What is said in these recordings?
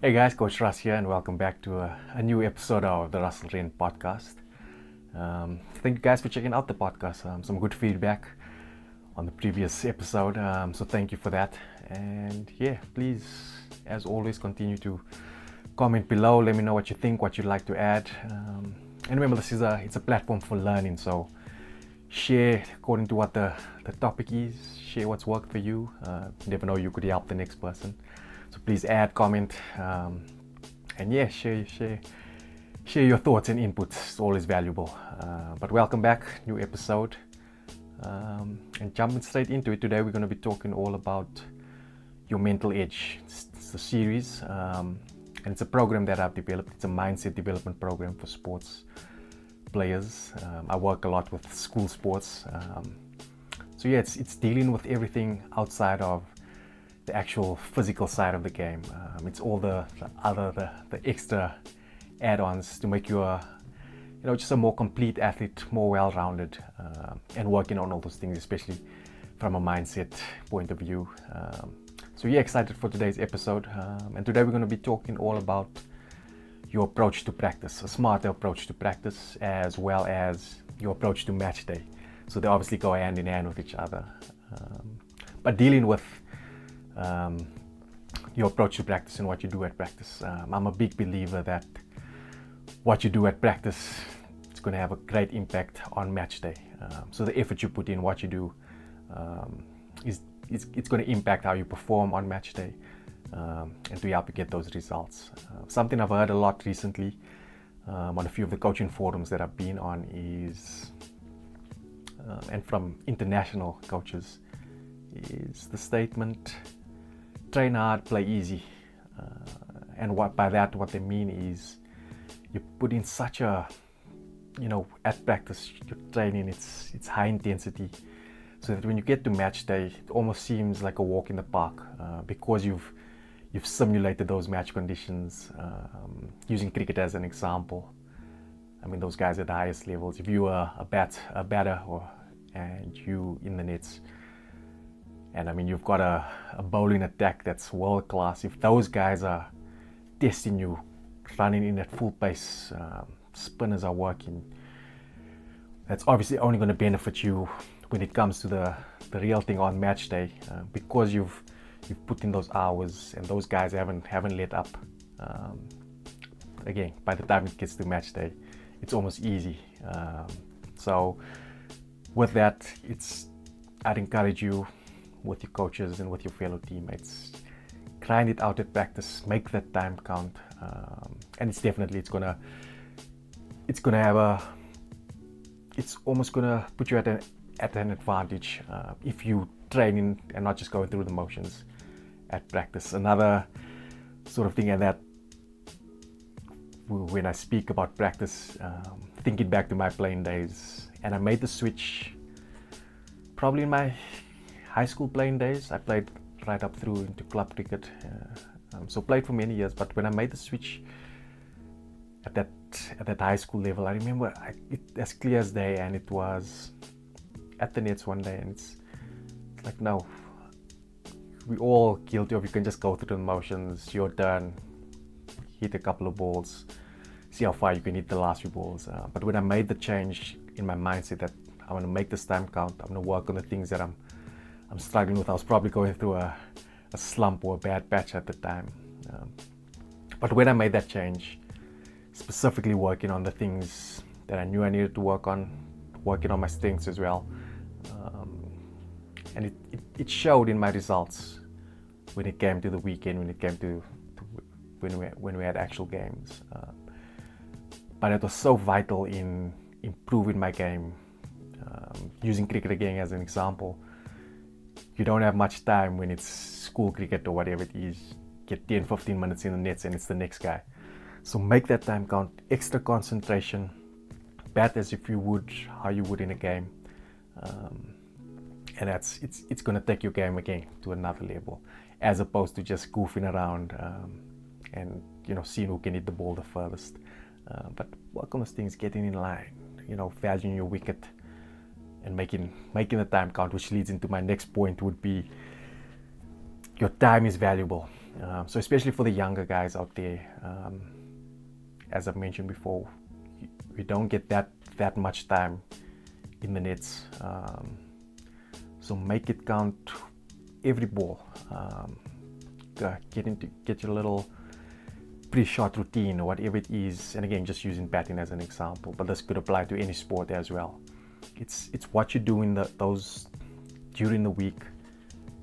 Hey guys, Coach Russ here, and welcome back to a new episode of the RussellRen Podcast. Thank you guys for checking out the podcast. Some good feedback on the previous episode, so thank you for that. And yeah, please, as always, continue to comment below. Let me know what you think, what you'd like to add. And remember, it's a platform for learning, so share according to what the topic is. Share what's worked for you. You never know, you could help the next person. So please add, comment, and yeah, share your thoughts and inputs. It's always valuable. But welcome back, new episode. And jumping straight into it, today we're going to be talking all about your mental edge. It's a series, and it's a program that I've developed. It's a mindset development program for sports players. I work a lot with school sports. So yeah, it's dealing with everything outside of the actual physical side of the game. It's all the extra add-ons to make you just a more complete athlete, more well-rounded, and working on all those things, especially from a mindset point of view. So yeah, excited for today's episode. And today we're going to be talking all about your approach to practice, a smarter approach to practice, as well as your approach to match day. So they obviously go hand in hand with each other. But dealing with your approach to practice and what you do at practice. I'm a big believer that what you do at practice is going to have a great impact on match day. So the effort you put in, what you do, it's going to impact how you perform on match day, and to help you get those results. Something I've heard a lot recently on a few of the coaching forums that I've been on is, and from international coaches, is the statement, train hard, play easy. And what they mean is you put in such a, at practice, your training, it's high intensity, so that when you get to match day, it almost seems like a walk in the park, because you've simulated those match conditions. Using cricket as an example, I mean, those guys at the highest levels, if you are a batter, and you in the nets, and I mean, you've got a bowling attack that's world class. If those guys are testing you, running in at full pace, spinners are working, that's obviously only going to benefit you when it comes to the real thing on match day, because you've put in those hours and those guys haven't let up. Again, by the time it gets to match day, it's almost easy. So with that, I'd encourage you, with your coaches and with your fellow teammates, grind it out at practice, make that time count, and it's almost gonna put you at an advantage if you training and not just going through the motions at practice. Another sort of thing, and that when I speak about practice, thinking back to my playing days, and I made the switch probably in my high school playing days. I played right up through into club cricket, so played for many years. But when I made the switch at that high school level, I remember it as clear as day, and it was at the nets one day, and it's like, no, we all guilty of, you can just go through the motions, you're done, hit a couple of balls, see how far you can hit the last few balls. But when I made the change in my mindset that I want to make this time count, I'm going to work on the things that I'm struggling with. I was probably going through a slump or a bad patch at the time. But when I made that change, specifically working on the things that I knew I needed to work on, working on my strengths as well, and it showed in my results when it came to the weekend, when it came to when we had actual games. But it was so vital in improving my game. Using cricket again as an example, you don't have much time when it's school cricket or whatever it is. Get 10-15 minutes in the nets and it's the next guy. So make that time count, extra concentration, bat as if you would, how you would in a game. And it's going to take your game again to another level, as opposed to just goofing around and seeing who can hit the ball the furthest. But work on those things, getting in line, valuing your wicket, and making the time count, which leads into my next point, would be your time is valuable. So especially for the younger guys out there, as I've mentioned before, we don't get that much time in the nets. So make it count every ball. Get your little pre-shot routine or whatever it is. And again, just using batting as an example, but this could apply to any sport as well. It's what you do in those during the week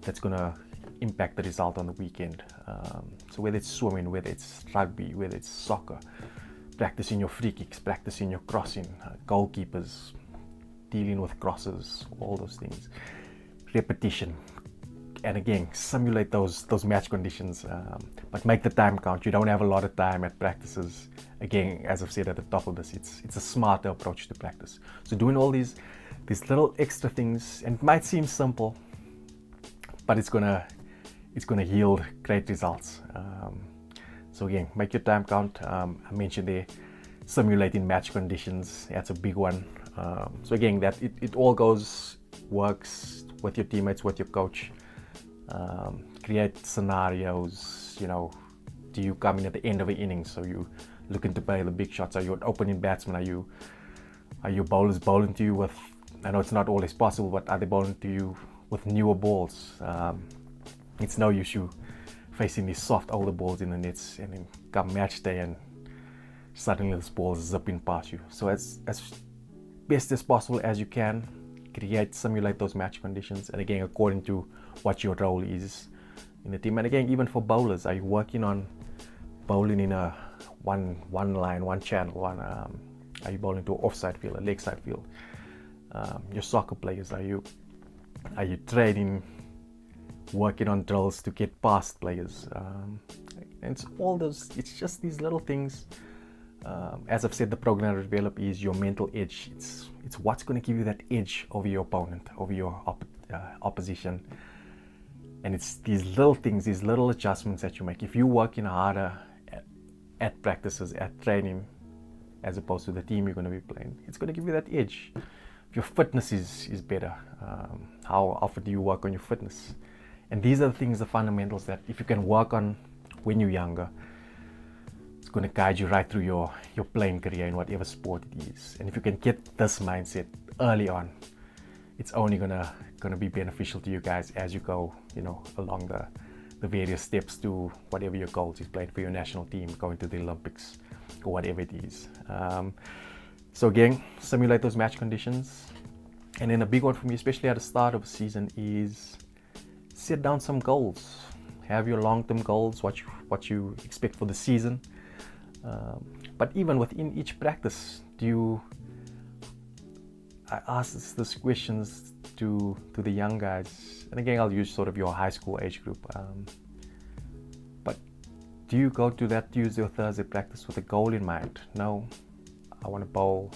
that's gonna impact the result on the weekend. So whether it's swimming, whether it's rugby, whether it's soccer, practicing your free kicks, practicing your crossing, goalkeepers, dealing with crosses, all those things, repetition, and again simulate those match conditions, but make the time count. You don't have a lot of time at practices. Again, as I've said at the top of this, it's a smarter approach to practice. So doing all these little extra things, and it might seem simple, but it's gonna yield great results. So again, make your time count. I mentioned there, simulating match conditions. That's a big one. So again, that it all works with your teammates, with your coach. Create scenarios. Do you come in at the end of an inning, so you looking to play the big shots? Are you an opening batsman? Are your bowlers bowling to you with, I know it's not always possible, but are they bowling to you with newer balls? It's no use you facing these soft older balls in the nets, and then come match day and suddenly this ball is zipping past you. So as best as possible as you can, simulate those match conditions, and again according to what your role is in the team. And again, even for bowlers, are you working on bowling in a one line, one channel, are you bowling to an offside field, a leg side field? Your soccer players, are you training, working on drills to get past players? And it's just these little things. As I've said, the program to develop is your mental edge. It's what's going to give you that edge over your opponent, over your opposition. And it's these little things, these little adjustments that you make. If you're working harder at practices, at training, as opposed to the team you're going to be playing, it's going to give you that edge. If your fitness is better, how often do you work on your fitness? And these are the things, the fundamentals that if you can work on when you're younger, it's going to guide you right through your playing career in whatever sport it is. And if you can get this mindset early on, it's only going to be beneficial to you guys as you go, along the various steps to whatever your goals is, playing for your national team, going to the Olympics, or whatever it is. So again, simulate those match conditions. And then a big one for me, especially at the start of a season, is set down some goals. Have your long-term goals, what you expect for the season. But even within each practice, I ask these questions to the young guys, and again I'll use sort of your high school age group. But do you go to that Tuesday or Thursday practice with a goal in mind? No, I want to bowl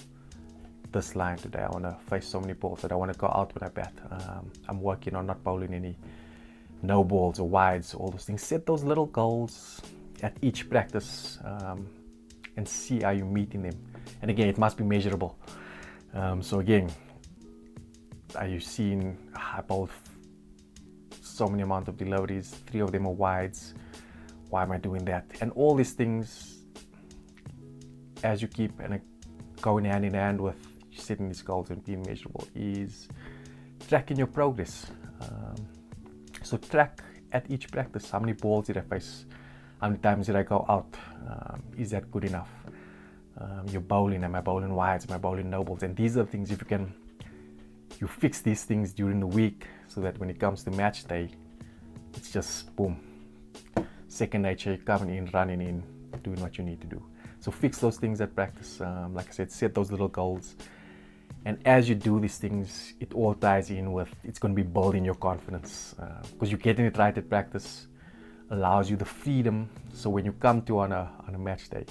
this line today. I want to face so many balls that I want to go out when I bat. I'm working on not bowling any no balls or wides, all those things. Set those little goals at each practice, and see how you're meeting them. And again, it must be measurable. So again, are you seeing I bowled so many amount of deliveries, 3 of them are wides, why am I doing that? And all these things, as you keep and going hand in hand with setting these goals and being measurable, is tracking your progress. So track at each practice, how many balls did I face, how many times did I go out, is that good enough? You're bowling, am I bowling wides, am I bowling no balls? And these are the things, if you fix these things during the week, so that when it comes to match day, it's just boom, second nature, coming in, running in, doing what you need to do. So fix those things at practice. Like I said, set those little goals. And as you do these things, it all ties in with, it's going to be building your confidence, because you're getting it right at practice, allows you the freedom. So when you come to on a match day,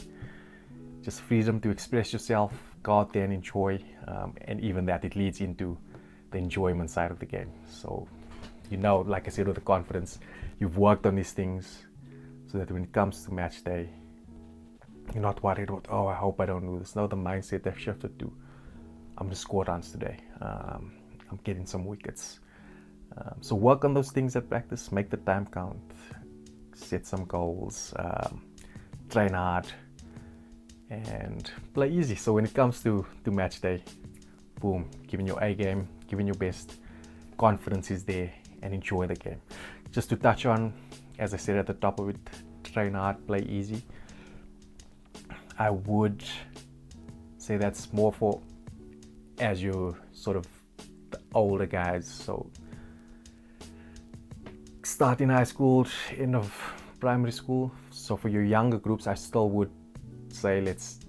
just freedom to express yourself, go out there and enjoy, and even that, it leads into the enjoyment side of the game. So like I said, with the confidence, you've worked on these things, so that when it comes to match day, you're not worried about, I hope I don't do this. No, the mindset I've shifted to, I'm going to score runs today. I'm getting some wickets. So work on those things at practice, make the time count, set some goals, train hard, and play easy. So when it comes to match day, boom, giving your A game, giving your best, confidence is there, and enjoy the game. Just to touch on, as I said at the top of it, train hard, play easy. I would say that's more for as you're sort of the older guys. So start in high school, end of primary school. So for your younger groups, I still would say let's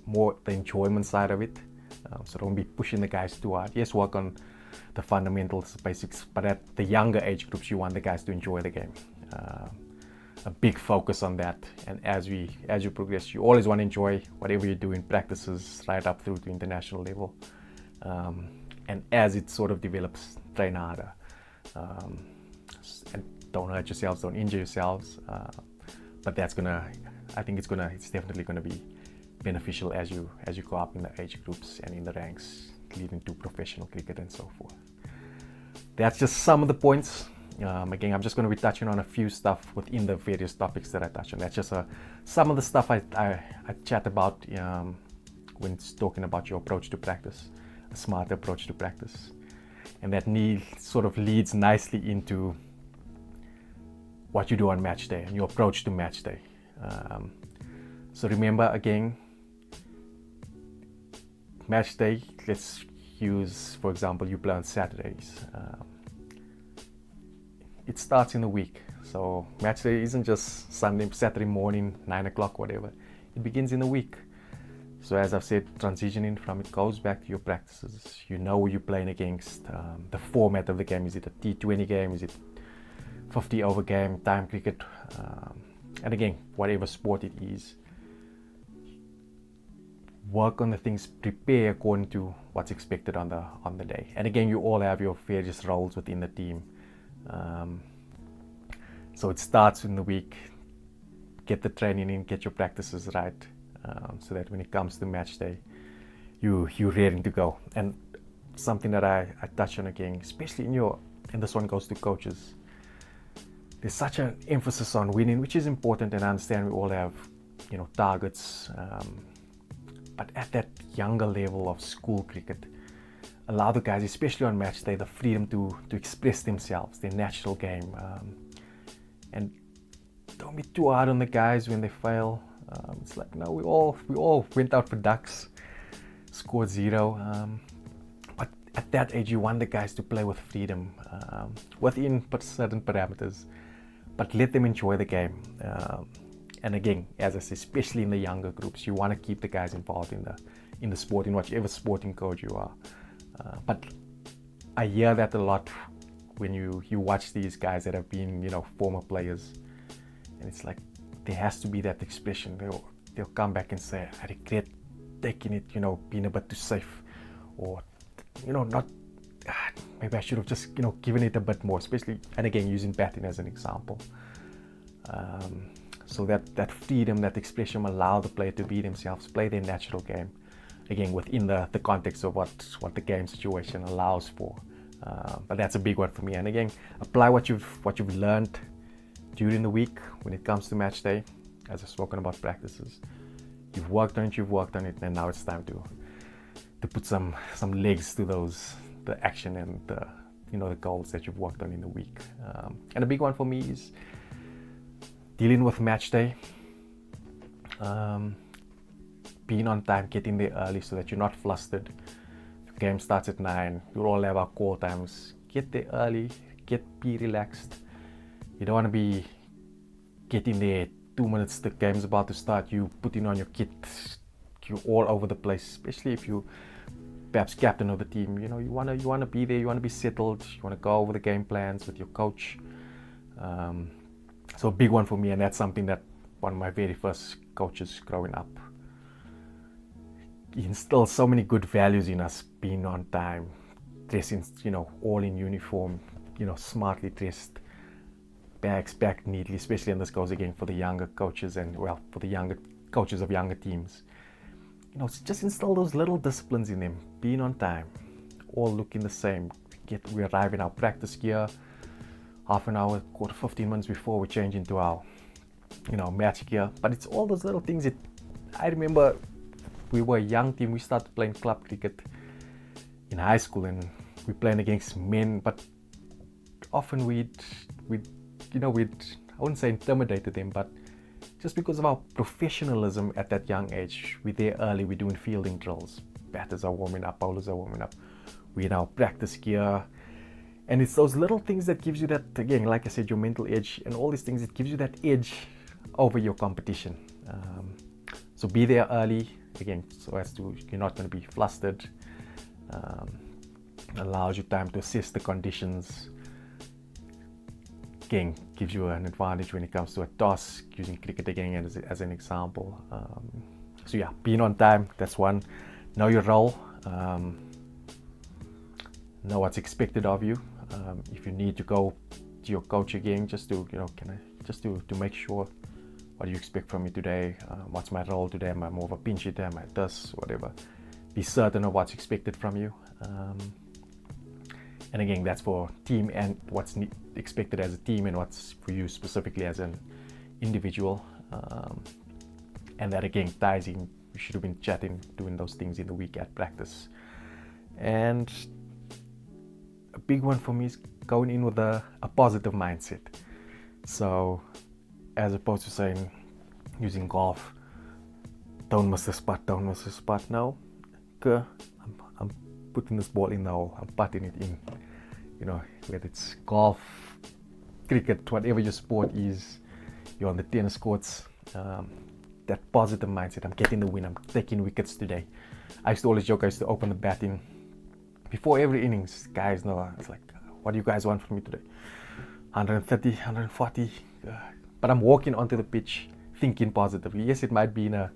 more the enjoyment side of it. So don't be pushing the guys too hard. Yes, work on the fundamentals, basics, but at the younger age groups, you want the guys to enjoy the game. A big focus on that. And as you progress, you always want to enjoy whatever you do in practices right up through to international level. And as it sort of develops, train harder. And don't hurt yourselves, don't injure yourselves. But I think it's definitely gonna be beneficial as you go up in the age groups and in the ranks, leading to professional cricket and so forth. That's just some of the points. Again, I'm just going to be touching on a few stuff within the various topics that I touch on. That's just some of the stuff I chat about when talking about your approach to practice, a smart approach to practice. And that sort of leads nicely into what you do on match day and your approach to match day. So remember, again, match day, let's use, for example, you play on Saturdays. It starts in the week. So match day isn't just Saturday morning, 9 o'clock, whatever. It begins in the week. So as I've said, transitioning from it goes back to your practices. You know who you're playing against. The format of the game. Is it a T20 game? Is it 50 over game, time cricket? And again, whatever sport it is. Work on the things, prepare according to what's expected on the day. And again, you all have your various roles within the team. So it starts in the week. Get the training in, get your practices right, so that when it comes to match day, you're ready to go. And something that I touch on again, especially and this one goes to coaches. There's such an emphasis on winning, which is important, and I understand we all have, targets. But at that younger level of school cricket, allow the guys, especially on match day, the freedom to express themselves, their natural game. And don't be too hard on the guys when they fail. It's like, no, we all went out for ducks, scored 0. But at that age, you want the guys to play with freedom, within certain parameters, but let them enjoy the game. And again, as I say, especially in the younger groups, you want to keep the guys involved in the sport, in whichever sporting coach you are. But I hear that a lot when you watch these guys that have been, former players, and it's like there has to be that expression. They'll come back and say, I regret taking it, being a bit too safe, or not. Maybe I should have just, given it a bit more, especially, and again, using batting as an example. So that freedom, that expression, allow the player to be themselves, play their natural game. Again, within the context of what the game situation allows for. But that's a big one for me. And again, apply what you've learned during the week when it comes to match day. As I've spoken about practices, you've worked on it, and now it's time to put some legs to the action and the goals that you've worked on in the week. And a big one for me is dealing with match day. Being on time, getting there early so that you're not flustered. The game starts at 9. You all have our call times. Get there early. Be relaxed. You don't want to be getting there 2 minutes. The game's about to start. You putting on your kit. You're all over the place. Especially if you perhaps captain of the team. You want to be there. You want to be settled. You want to go over the game plans with your coach. So a big one for me, and that's something that one of my very first coaches growing up. He instilled so many good values in us, being on time, dressing, all in uniform, smartly dressed, bags packed neatly, especially, and this goes again for the younger coaches for the younger coaches of younger teams. Just instill those little disciplines in them, being on time, all looking the same. We arrive in our practice gear, half an hour, 15 minutes before we change into our, match gear. But it's all those little things that I remember. We were a young team. We started playing club cricket in high school, and we playing against men. But often we'd I wouldn't say intimidated them, but just because of our professionalism at that young age, we're there early. We're doing fielding drills. Batters are warming up. Bowlers are warming up. We're in our practice gear. And it's those little things that gives you that, again, like I said, your mental edge, and all these things that gives you that edge over your competition. So be there early, again, so as to you're not going to be flustered. Allows you time to assess the conditions. Again, gives you an advantage when it comes to a task, using cricket again as an example. So yeah, being on time, that's one. Know your role. Know what's expected of you. If you need to go to your coach again, just to to make sure, what do you expect from me today? What's my role today? Am I more of a pinch hitter? Am I this? Whatever. Be certain of what's expected from you. And again, that's for team and what's expected as a team, and what's for you specifically as an individual. And that again ties in. We should have been doing those things in the week at practice. And a big one for me is going in with a positive mindset. So as opposed to saying, using golf, don't miss the spot. No, I'm putting this ball in now, I'm putting it in. Whether it's golf, cricket, whatever your sport is, you're on the tennis courts, that positive mindset. I'm getting the win, I'm taking wickets today. I used to always joke, I used to open the batting before every innings. Guys know, it's like, what do you guys want from me today? 130, 140. But I'm walking onto the pitch thinking positively. Yes, it might be in a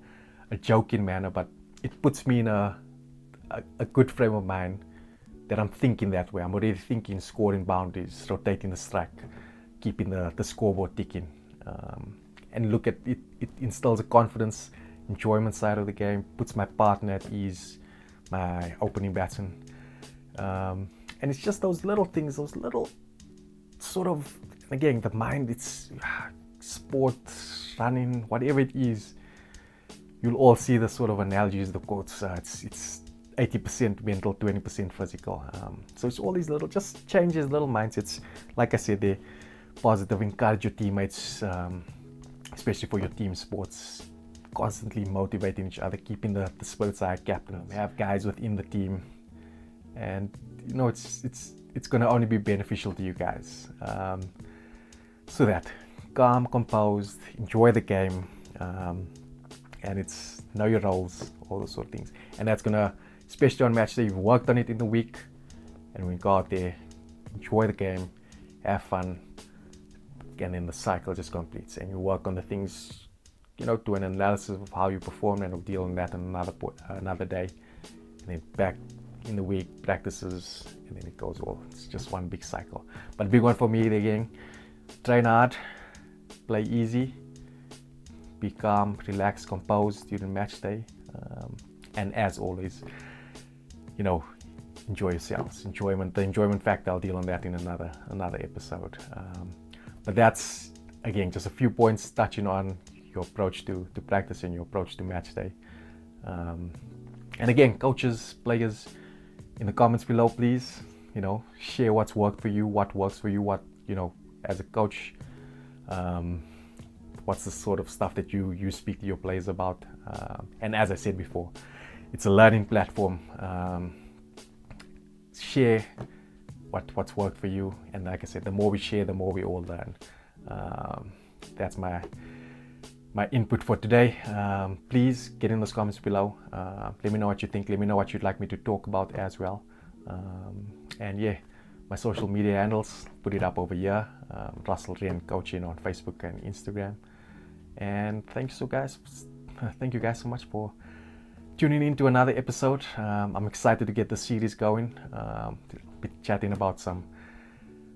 joking manner, but it puts me in a good frame of mind that I'm thinking that way. I'm already thinking scoring boundaries, rotating the strike, keeping the scoreboard ticking. And look at it, it instills a confidence, enjoyment side of the game, puts my partner at ease, my opening batsman. And it's just those little things, those little sort of, again, the mind, it's sports, running, whatever it is, you'll all see the sort of analogies, the quotes. It's 80% mental, 20% physical. So it's all these little, just changes, little mindsets. Like I said, they're positive, encourage your teammates, especially for your team sports, constantly motivating each other, keeping the spirits high. Captain, have guys within the team, and it's going to only be beneficial to you guys. So that calm, composed, enjoy the game, and it's know your roles, all those sort of things. And that's gonna, especially on match day, you've worked on it in the week, and when you go out there, enjoy the game, have fun, and then the cycle just completes. And you work on the things, do an analysis of how you performed, and we'll deal on that on another day, and then back in the week, practices, and then it goes all. It's just one big cycle. But a big one for me again, train hard, play easy, be calm, relaxed, composed during match day, and as always, enjoy yourselves. The enjoyment factor, I'll deal on that in another episode. But that's, again, just a few points touching on your approach to practice and your approach to match day. And again, coaches, players, in the comments below, please, share what's worked for you, what works for you, what, as a coach, what's the sort of stuff that you speak to your players about. And as I said before, it's a learning platform. Share what's worked for you, and like I said, the more we share, the more we all learn. That's my input for today. Please get in those comments below. Let me know what you think. Let me know what you'd like me to talk about as well. And yeah, my social media handles, put it up over here. RussellRen Coaching on Facebook and Instagram. And thank you guys so much for tuning in to another episode. I'm excited to get the series going. Be chatting about some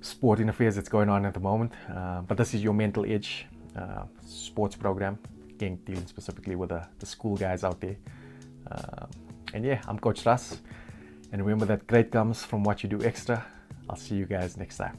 sporting affairs that's going on at the moment. But this is your Mental Edge sports program, again, dealing specifically with the school guys out there. And yeah, I'm Coach Russ. And remember that great comes from what you do extra. I'll see you guys next time.